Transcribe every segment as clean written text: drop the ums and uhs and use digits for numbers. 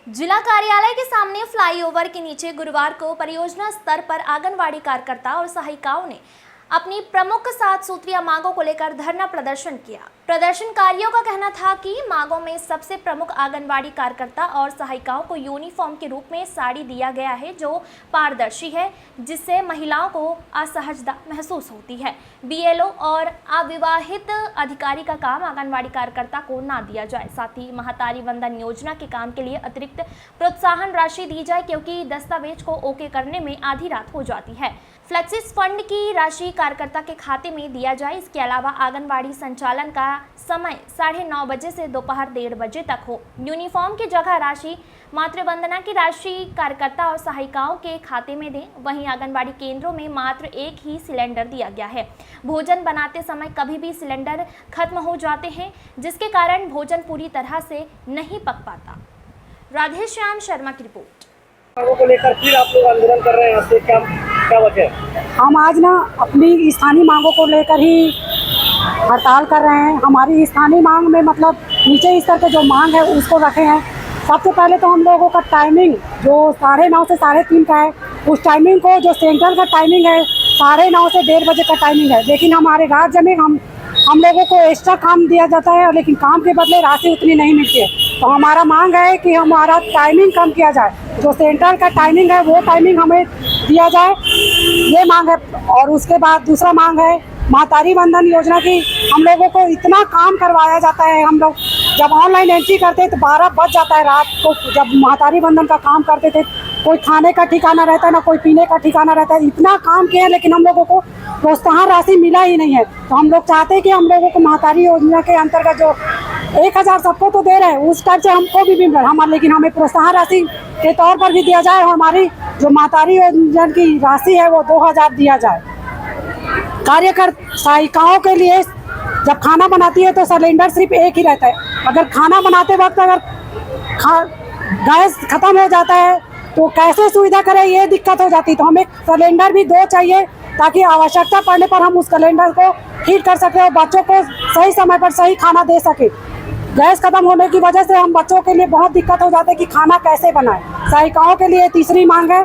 जिला कार्यालय के सामने फ्लाईओवर के नीचे गुरुवार को परियोजना स्तर पर आंगनवाड़ी कार्यकर्ता और सहायिकाओं ने अपनी प्रमुख 7 सूत्रीय मांगों को लेकर धरना प्रदर्शन किया। प्रदर्शनकारियों का कहना था कि मांगों में सबसे प्रमुख आंगनवाड़ी कार्यकर्ता और सहायिकाओं को यूनिफॉर्म के रूप में साड़ी दिया गया है जो पारदर्शी है, जिससे महिलाओं को असहजता महसूस होती है। बीएलओ और अविवाहित अधिकारी का काम आंगनवाड़ी कार्यकर्ता को ना दिया जाए। साथ ही महतारी वंदन योजना के काम के लिए अतिरिक्त प्रोत्साहन राशि दी जाए, क्योंकि दस्तावेज को ओके करने में आधी रात हो जाती है। फ्लेक्सिस फंड की राशि कार्यकर्ता के खाते में दिया जाए। इसके अलावा आंगनवाड़ी संचालन का समय 9:30 बजे से दोपहर 1:30 बजे तक हो। यूनिफॉर्म की जगह राशि मातृवंदना की राशि कार्यकर्ता और सहायिकाओं के खाते में दें। वहीं आंगनवाड़ी केंद्रों में मात्र एक ही सिलेंडर दिया गया है। भोजन बनाते समय कभी भी सिलेंडर खत्म हो जाते हैं, जिसके कारण भोजन पूरी तरह से नहीं पक पाता। राधेश्याम शर्मा की रिपोर्ट। मांगों को लेकर फिर आप लोग आंदोलन कर रहे हैं, इससे क्या वजह है? हम आज ना अपनी स्थानीय मांगों को लेकर ही हड़ताल कर रहे हैं। हमारी स्थानीय मांग में मतलब नीचे स्तर के जो मांग है उसको रखे हैं। सबसे पहले तो हम लोगों का टाइमिंग जो 9:30 से 3:30 का है, उस टाइमिंग को जो सेंट्रल का टाइमिंग है 9:30 से 1:30 बजे का टाइमिंग है, लेकिन हमारे राज्य में हम लोगों को एक्स्ट्रा काम दिया जाता है, लेकिन काम के बदले राशि उतनी नहीं मिलती है। तो हमारा मांग है कि हमारा टाइमिंग कम किया जाए, जो सेंट्रल का टाइमिंग है वो टाइमिंग हमें दिया जाए, ये मांग है। और उसके बाद दूसरा मांग है महतारी वंदन योजना की। हम लोगों को इतना काम करवाया जाता है, हम लोग जब ऑनलाइन एंट्री करते तो 12 बज जाता है रात को। जब महतारी वंदन का काम करते थे, कोई खाने का ठिकाना रहता है ना कोई पीने का ठिकाना रहता है। इतना काम किया है, लेकिन हम लोगों को प्रोत्साहन राशि मिला ही नहीं है। तो हम लोग चाहते हैं कि हम लोगों को महतारी योजना के अंतर्गत जो 1000 सबको तो दे रहे हैं, उस टाइप से हमको भी मिल रहा है, लेकिन हमें प्रोत्साहन राशि के तौर पर भी दिया जाए। और हमारी जो महतारी योजना की राशि है वो 2000 दिया जाए। कार्यकर्ता सहायिकाओं के लिए जब खाना बनाती है तो सिलेंडर सिर्फ एक ही रहता है। अगर खाना बनाते वक्त अगर गैस खत्म हो जाता है तो कैसे सुविधा करें, ये दिक्कत हो जाती है। तो हमें सिलेंडर भी 2 चाहिए, ताकि आवश्यकता पड़ने पर हम उस सिलेंडर को हीट कर सकें और बच्चों को सही समय पर सही खाना दे सके। गैस खत्म होने की वजह से हम बच्चों के लिए बहुत दिक्कत हो जाती है कि खाना कैसे बनाएं। सहायिकाओं के लिए तीसरी मांग है।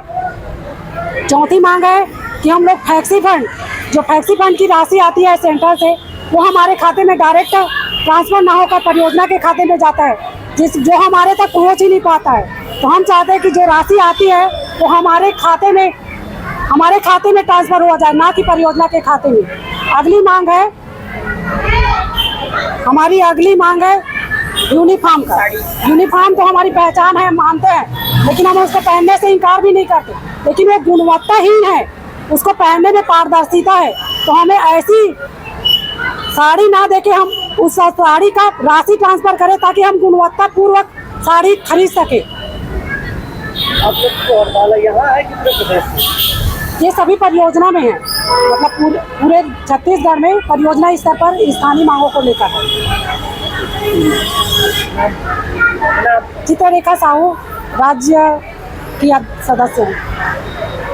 चौथी मांग है कि हम लोग फ्लेक्सी फंड की राशि आती है सेंटर से, वो हमारे खाते में डायरेक्ट ट्रांसफर ना होकर परियोजना के खाते में जाता है, जो हमारे तक पहुंच ही नहीं पाता है। तो हम चाहते हैं कि जो राशि आती है वो हमारे खाते में ट्रांसफर हुआ जाए, ना कि परियोजना के खाते में। हमारी अगली मांग है यूनिफॉर्म का। यूनिफॉर्म तो हमारी पहचान है, मानते हैं, लेकिन हम उसको पहनने से इनकार भी नहीं करते, लेकिन वो गुणवत्ताहीन है, उसको पहनने में पारदर्शिता है। तो हमें ऐसी साड़ी ना देके हम उस साड़ी का राशि ट्रांसफर करें, ताकि हम गुणवत्ता पूर्वक साड़ी खरीद सके। आप लोग को हड़ताल यहाँ है कि पूरे प्रदेश में? ये सभी परियोजना में है, मतलब पूरे छत्तीसगढ़ में परियोजना स्तर पर स्थानीय मांगों को लेकर है। चित्ररेखा साहू, राज्य की सदस्य हैं।